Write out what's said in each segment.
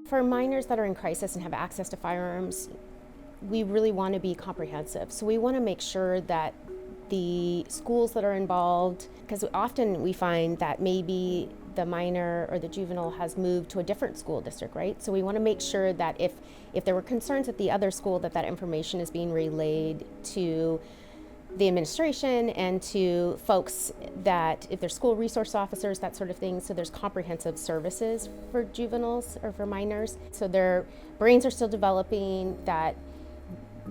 For minors that are in crisis and have access to firearms, we really want to be comprehensive. So we want to make sure that the schools that are involved, because often we find that maybe the minor or the juvenile has moved to a different school district, right? So we want to make sure that if there were concerns at the other school, that information is being relayed to the administration and to folks that, if they're school resource officers, that sort of thing. So there's comprehensive services for juveniles or for minors. So their brains are still developing, that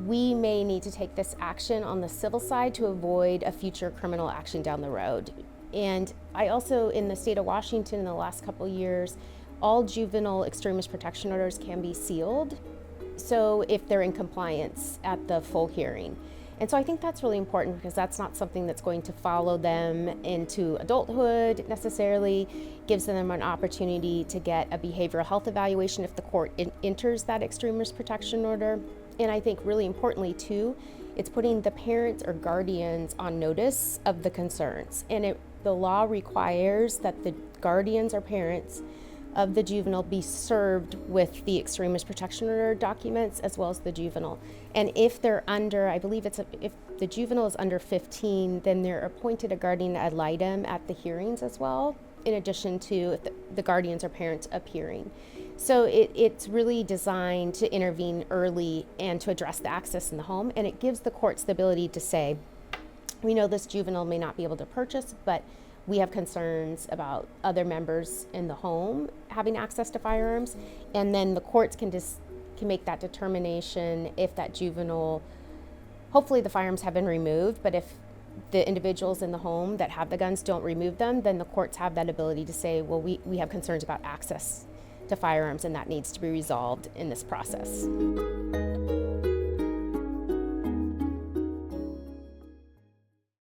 we may need to take this action on the civil side to avoid a future criminal action down the road. And I also, in the state of Washington in the last couple of years, all juvenile extremist protection orders can be sealed. So if they're in compliance at the full hearing. And so I think that's really important, because that's not something that's going to follow them into adulthood necessarily. Gives them an opportunity to get a behavioral health evaluation if the court enters that extremist protection order. And I think really importantly too, it's putting the parents or guardians on notice of the concerns. And the law requires that the guardians or parents of the juvenile be served with the extremist protection order documents, as well as the juvenile. And if they're under, I believe if the juvenile is under 15, then they're appointed a guardian ad litem at the hearings as well, in addition to if the guardians or parents appearing. So it's really designed to intervene early and to address the access in the home. And it gives the courts the ability to say, we know this juvenile may not be able to purchase, but we have concerns about other members in the home having access to firearms. And then the courts can make that determination if that juvenile, hopefully the firearms have been removed, but if the individuals in the home that have the guns don't remove them, then the courts have that ability to say, well, we have concerns about access to firearms, and that needs to be resolved in this process.